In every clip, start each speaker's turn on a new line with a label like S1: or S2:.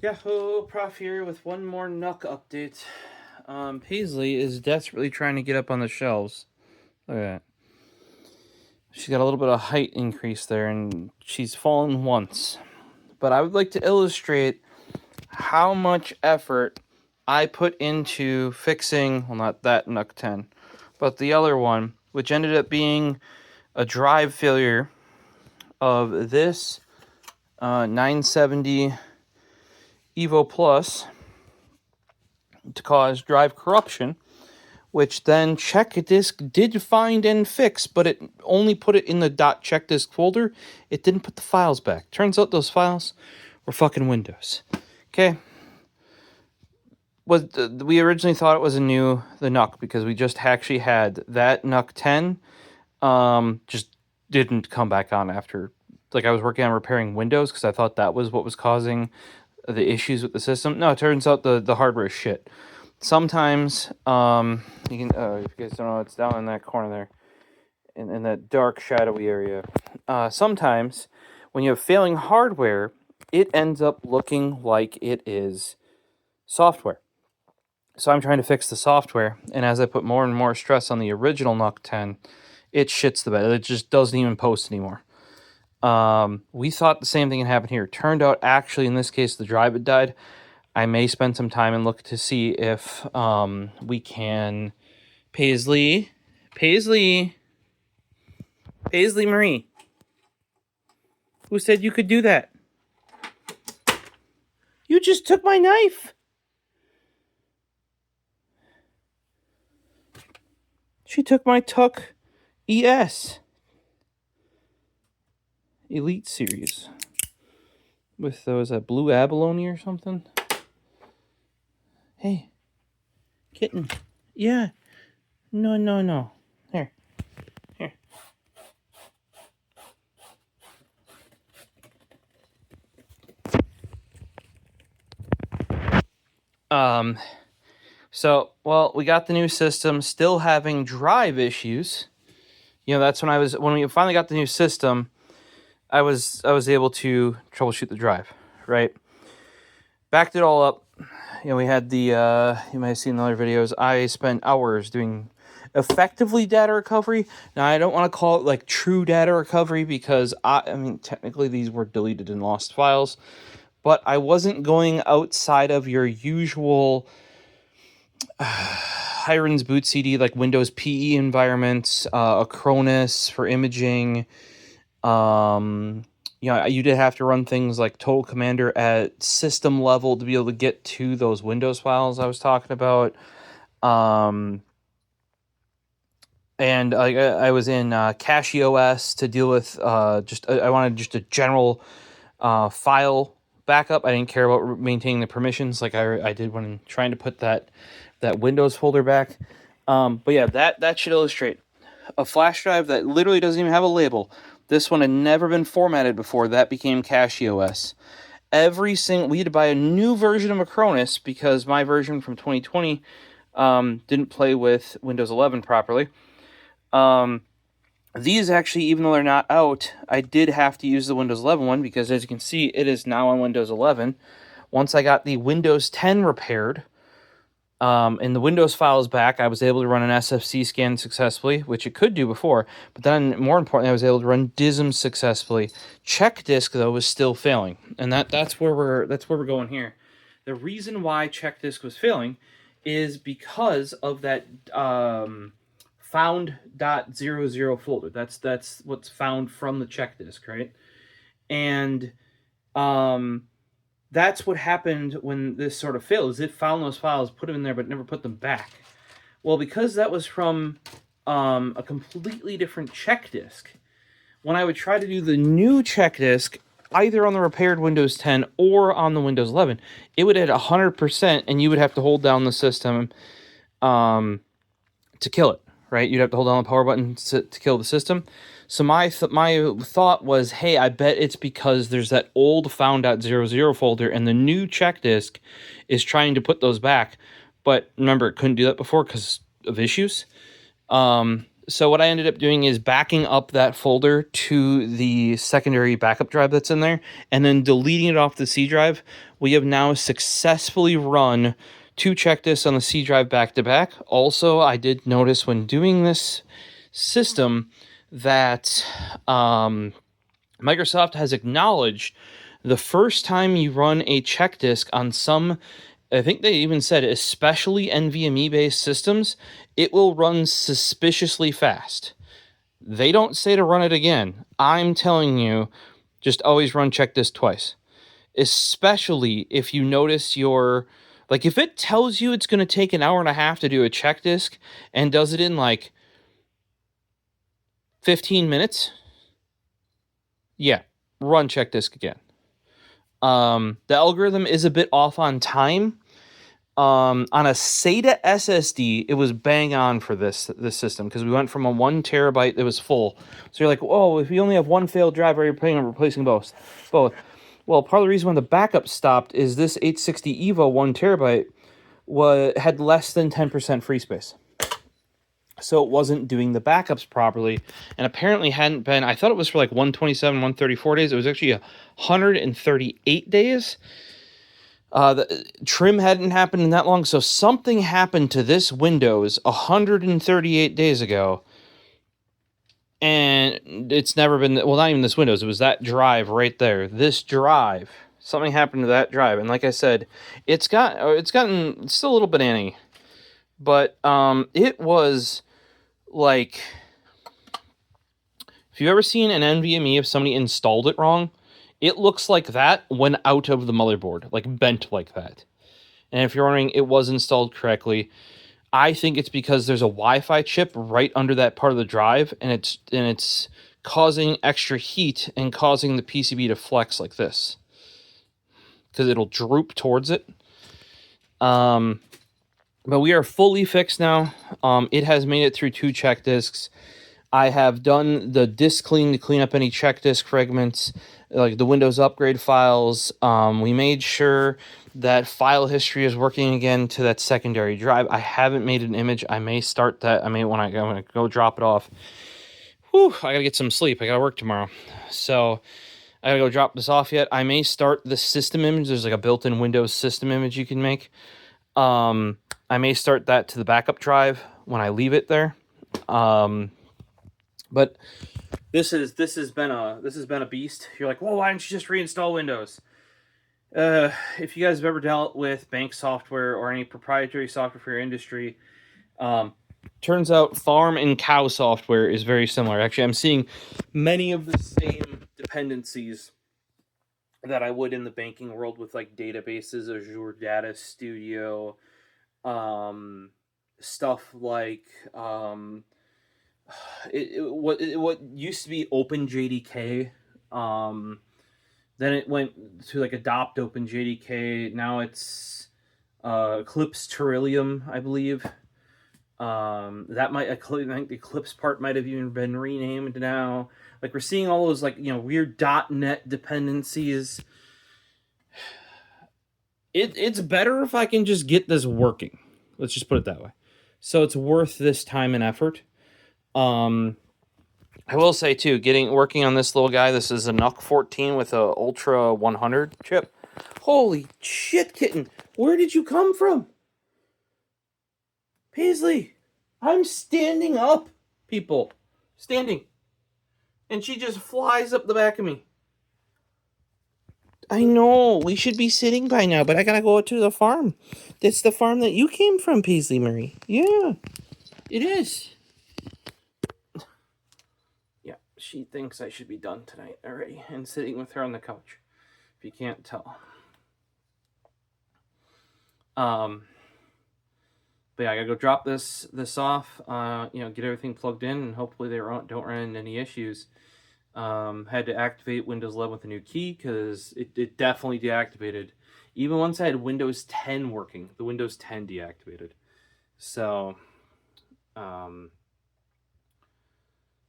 S1: Yahoo! Prof here with one more NUC update. Paisley is desperately trying to get up on the shelves. Look at that. She's got a little bit of height increase there, and she's fallen once. But I would like to illustrate how much effort I put into fixing, well, not that NUC 10, but the other one, which ended up being a drive failure of this 970 Evo Plus to cause drive corruption, which then check disk did find and fix, but it only put it in the .check disk folder. It didn't put the files back. Turns out those files were fucking Windows. Okay. We originally thought it was the NUC because we just actually had that NUC 10 just didn't come back on after, like, I was working on repairing Windows because I thought that was what was causing the issues with the system. No, it turns out the hardware is shit. Sometimes, you can, if you guys don't know, it's down in that corner there, in that dark, shadowy area. Sometimes, when you have failing hardware, it ends up looking like it is software. So I'm trying to fix the software, and as I put more and more stress on the original NUC 10, it shits the bed. It just doesn't even post anymore. We thought the same thing had happened here. Turned out, actually, in this case, the drive had died. I may spend some time and look to see if we can... Paisley Marie. Who said you could do that? You just took my knife. She took my Tuck ES Elite Series with those blue abalone or something. Hey, kitten. Yeah. No. Here. So, well, we got the new system, still having drive issues. You know, that's when we finally got the new system, I was able to troubleshoot the drive, right? Backed it all up. You know, we had the, you might have seen in other videos, I spent hours doing effectively data recovery. Now, I don't want to call it like true data recovery because, I mean, technically these were deleted and lost files, but I wasn't going outside of your usual Hiren's boot CD, like Windows PE environments, Acronis for imaging. You know, you did have to run things like Total Commander at system level to be able to get to those Windows files I was talking about. And I was in CacheOS to deal with I wanted just a general file backup. I didn't care about maintaining the permissions like I did when trying to put that Windows folder back. But yeah, that should illustrate a flash drive that literally doesn't even have a label. This one had never been formatted before. That became CacheOS. We had to buy a new version of Acronis because my version from 2020 didn't play with Windows 11 properly. These actually, even though they're not out, I did have to use the Windows 11 one because, as you can see, it is now on Windows 11. Once I got the Windows 10 repaired, and the Windows files back, I was able to run an SFC scan successfully, which it could do before, but then, more importantly, I was able to run DISM successfully. Check disk, though, was still failing, and that's where we're going here. The reason why check disk was failing is because of that found.00 folder. That's what's found from the check disk, right? And that's what happened when this sort of failed, is it found those files, put them in there, but never put them back. Well, because that was from a completely different check disk, when I would try to do the new check disk, either on the repaired Windows 10 or on the Windows 11, it would hit 100%, and you would have to hold down the system to kill it, right? You'd have to hold down the power button to kill the system. So my thought was, hey, I bet it's because there's that old found.00 folder and the new check disk is trying to put those back. But remember, it couldn't do that before because of issues. So what I ended up doing is backing up that folder to the secondary backup drive that's in there, and then deleting it off the C drive. We have now successfully run 2 check disks on the C drive back to back. Also, I did notice when doing this system that Microsoft has acknowledged the first time you run a check disk on some, I think they even said, especially NVMe based systems, it will run suspiciously fast. They don't say to run it again. I'm telling you, just always run check disk twice. Especially if you notice your, like, if it tells you it's going to take an hour and a half to do a check disk and does it in like 15 minutes, yeah, run check disk again. The algorithm is a bit off on time. On a SATA SSD, it was bang on for this system because we went from a 1 terabyte that was full. So you're like, oh, if you only have one failed drive, are you planning on replacing both? Well, part of the reason when the backup stopped is this 860 EVO 1 terabyte had less than 10% free space. So it wasn't doing the backups properly, and apparently hadn't been. I thought it was for like 127, 134 days. It was actually 138 days. The trim hadn't happened in that long, so something happened to this Windows 138 days ago, and it's never been. Well, not even this Windows. It was that drive right there. This drive. Something happened to that drive, and like I said, it's gotten still a little banana-y, but it was like, if you've ever seen an NVMe if somebody installed it wrong, it looks like that when out of the motherboard, like bent like that. And if you're wondering, it was installed correctly. I think it's because there's a Wi-Fi chip right under that part of the drive, and it's causing extra heat and causing the PCB to flex like this because it'll droop towards it. But we are fully fixed now. It has made it through 2 check disks. I have done the disk clean to clean up any check disk fragments, like the Windows upgrade files. We made sure that file history is working again to that secondary drive. I haven't made an image. I may start that. I'm gonna go drop it off. Whew, I gotta get some sleep. I gotta work tomorrow. So I gotta go drop this off yet. I may start the system image. There's like a built-in Windows system image you can make. I may start that to the backup drive when I leave it there. But this has been a beast. You're like, well, why don't you just reinstall Windows? If you guys have ever dealt with bank software or any proprietary software for your industry, turns out farm and cow software is very similar. Actually, I'm seeing many of the same dependencies that I would in the banking world with like databases, Azure Data Studio, stuff like what used to be OpenJDK, then it went to like Adopt OpenJDK. Now it's Eclipse Trillium, I believe. That might, I think the Eclipse part might have even been renamed now. Like, we're seeing all those like, weird .NET dependencies. It's better if I can just get this working. Let's just put it that way. So it's worth this time and effort. I will say too, working on this little guy. This is a NUC 14 with a Ultra 100 chip. Holy shit, kitten! Where did you come from, Paisley? I'm standing up, people, standing, and she just flies up the back of me. I know, we should be sitting by now, but I gotta go to the farm. That's the farm that you came from, Paisley Marie. Yeah, it is. Yeah, she thinks I should be done tonight already and sitting with her on the couch, if you can't tell. But yeah, I gotta go drop this off, get everything plugged in, and hopefully they don't run into any issues. Had to activate Windows 11 with a new key because it definitely deactivated. Even once I had Windows 10 working, the Windows 10 deactivated. So,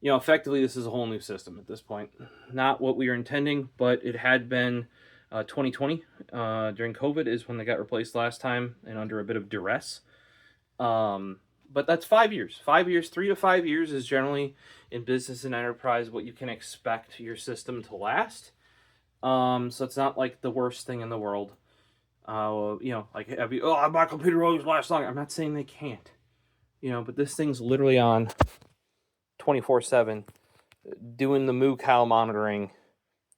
S1: effectively this is a whole new system at this point. Not what we were intending, but it had been 2020 during COVID is when they got replaced last time and under a bit of duress. But that's 5 years. 5 years, 3 to 5 years is generally in business and enterprise what you can expect your system to last. So it's not like the worst thing in the world. You know, like my computer always lasts long. I'm not saying they can't, you know, but this thing's literally on 24/7, doing the moo cow monitoring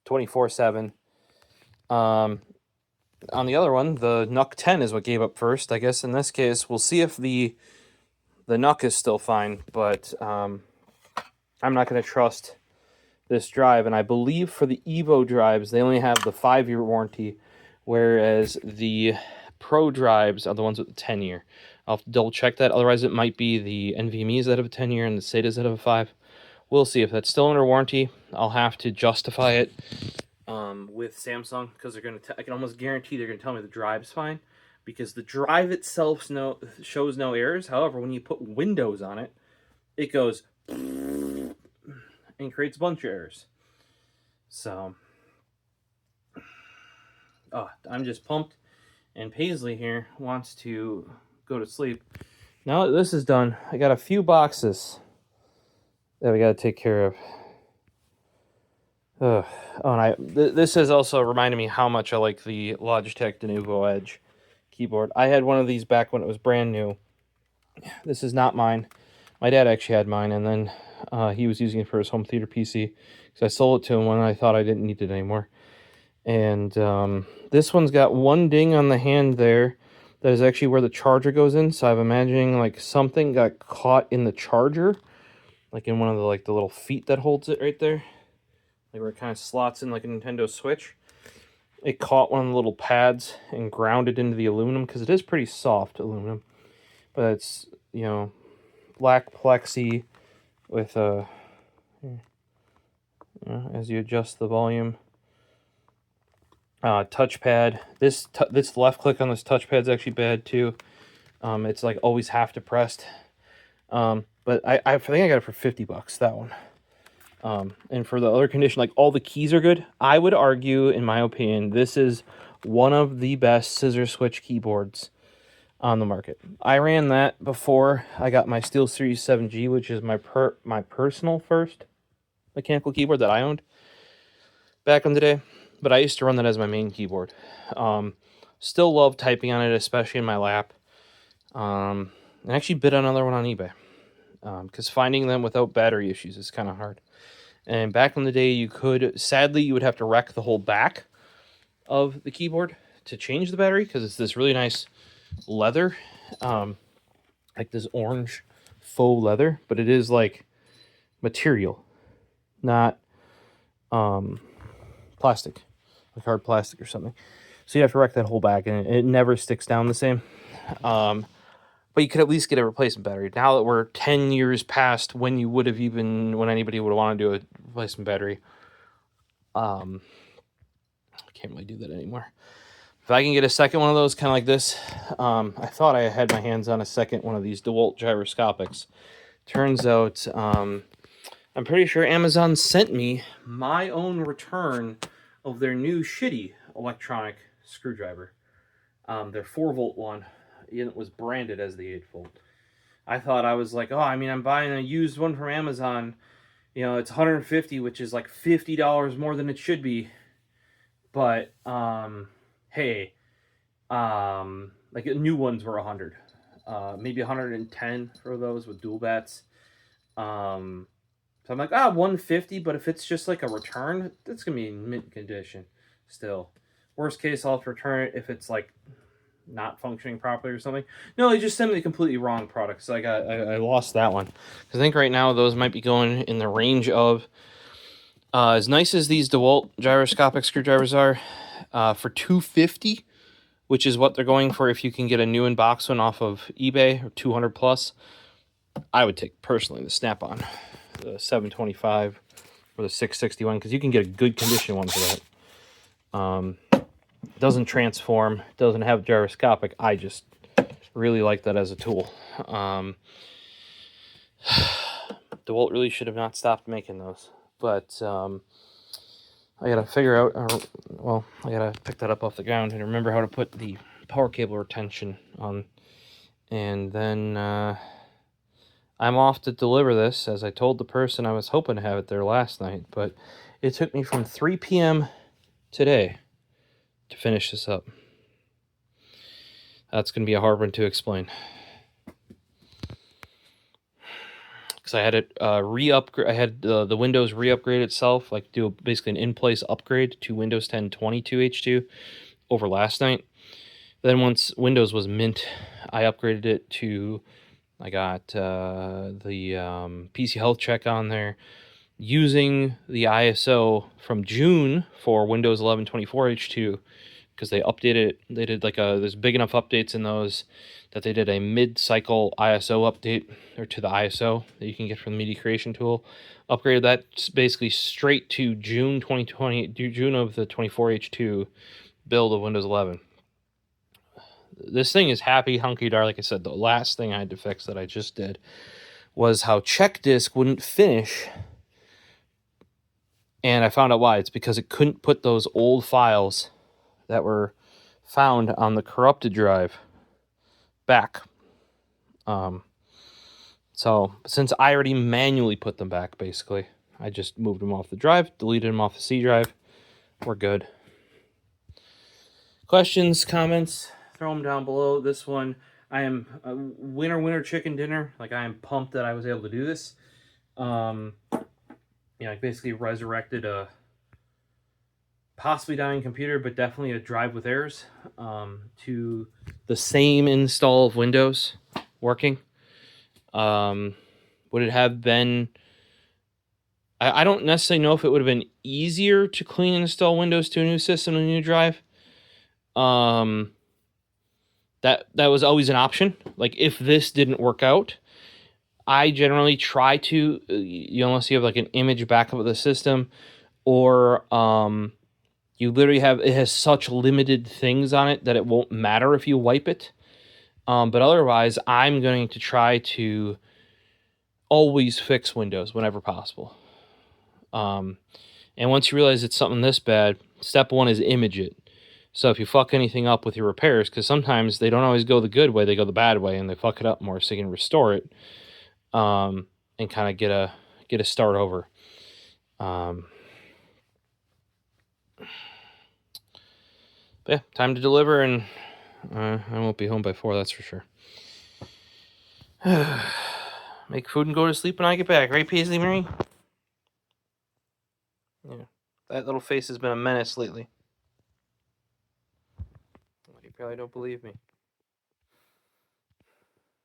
S1: 24/7. On the other one, the NUC 10 is what gave up first. I guess in this case, we'll see if the NUC is still fine, but I'm not going to trust this drive. And I believe for the Evo drives, they only have the 5-year warranty, whereas the Pro drives are the ones with the 10-year. I'll have to double check that. Otherwise, it might be the NVMe's that have a 10-year and the SATA's that have a 5. We'll see if that's still under warranty. I'll have to justify it with Samsung, because they're going to. I can almost guarantee they're going to tell me the drive's fine, because the drive itself shows no errors. However, when you put Windows on it, it goes and creates a bunch of errors. So, I'm just pumped. And Paisley here wants to go to sleep. Now that this is done, I got a few boxes that we got to take care of. And this has also reminded me how much I like the Logitech Denuvo Edge keyboard. I had one of these back when it was brand new. This is not mine. My dad actually had mine, and then he was using it for his home theater PC, because I sold it to him when I thought I didn't need it anymore. And this one's got one ding on the hand there. That is actually where the charger goes in. So I'm imagining like something got caught in the charger, like in one of the the little feet that holds it right there. Like where it kind of slots in like a Nintendo Switch. It caught one of the little pads and grounded into the aluminum, because it is pretty soft aluminum. But it's, you know, black plexi with a, as you adjust the volume, touchpad. This left click on this touchpad is actually bad too. It's like always have to pressed. But I think I got it for $50, that one. And for the other condition, like all the keys are good. I would argue, in my opinion, this is one of the best scissor switch keyboards on the market. I ran that before I got my SteelSeries 7G, which is my personal first mechanical keyboard that I owned back in the day. But I used to run that as my main keyboard. Still love typing on it, especially in my lap. And actually bid another one on eBay, because finding them without battery issues is kind of hard. And back in the day, sadly, you would have to wreck the whole back of the keyboard to change the battery, because it's this really nice leather, like this orange faux leather, but it is like material, not plastic, like hard plastic or something. So you have to wreck that whole back, and it never sticks down the same. But you could at least get a replacement battery. Now that we're 10 years past when anybody would want to do a replacement battery, I can't really do that anymore. If I can get a second one of those, kind of like this, I thought I had my hands on a second one of these DeWalt gyroscopics. Turns out, I'm pretty sure Amazon sent me my own return of their new shitty electronic screwdriver. Their 4-volt one. It was branded as the 8-volt. I thought, I was like, I'm buying a used one from Amazon. You know, it's $150, which is like $50 more than it should be. But hey, like new ones were $100, maybe $110 for those with dual bats. So I'm like, $150. But if it's just like a return, that's gonna be in mint condition. Still, worst case, I'll have to return it if it's like not functioning properly or something. No, they just sent me the completely wrong product, so I lost that one. I think right now those might be going in the range of, as nice as these DeWalt gyroscopic screwdrivers are, for $250, which is what they're going for if you can get a new in-box one off of eBay, or $200 plus. I would take personally the Snap-on, the 725 or the 661, because you can get a good condition one for that. Doesn't transform, doesn't have gyroscopic. I just really like that as a tool. DeWalt really should have not stopped making those, but I gotta figure out, I gotta pick that up off the ground and remember how to put the power cable retention on, and then I'm off to deliver this, as I told the person I was hoping to have it there last night, but it took me from 3 p.m. today to finish this up. That's going to be a hard one to explain. Because I had it re-upgrade. I had the Windows re-upgrade itself, like do basically an in-place upgrade to Windows 10 22H2 over last night. Then once Windows was mint, I upgraded it to, I got the PC Health Check on there, using the ISO from June for Windows 11 24H2, because they updated it. They did like there's big enough updates in those that they did a mid-cycle ISO update, or to the ISO that you can get from the Media Creation tool. Upgraded that basically straight to June 2020, June of the 24H2 build of Windows 11. This thing is happy, hunky-dory. Like I said, the last thing I had to fix that I just did was how check disk wouldn't finish. And I found out why. It's because it couldn't put those old files that were found on the corrupted drive back. So since I already manually put them back, basically, I just moved them off the drive, deleted them off the C drive. We're good. Questions, comments, throw them down below. This one, I am winner chicken dinner. Like, I am pumped that I was able to do this. I basically resurrected a possibly dying computer, but definitely a drive with errors, to the same install of Windows working. Would it have been... I don't necessarily know if it would have been easier to clean and install Windows to a new system and a new drive. That was always an option. Like, if this didn't work out, I generally try to, unless you have like an image backup of the system, or you literally have, it has such limited things on it that it won't matter if you wipe it. But otherwise, I'm going to try to always fix Windows whenever possible. And once you realize it's something this bad, step one is image it. So if you fuck anything up with your repairs, because sometimes they don't always go the good way, they go the bad way, and they fuck it up more, so you can restore it, and kind of get a start over. But yeah, time to deliver, and I won't be home by 4, that's for sure. Make food and go to sleep when I get back, right, Paisley Marie? Yeah, that little face has been a menace lately. You probably don't believe me.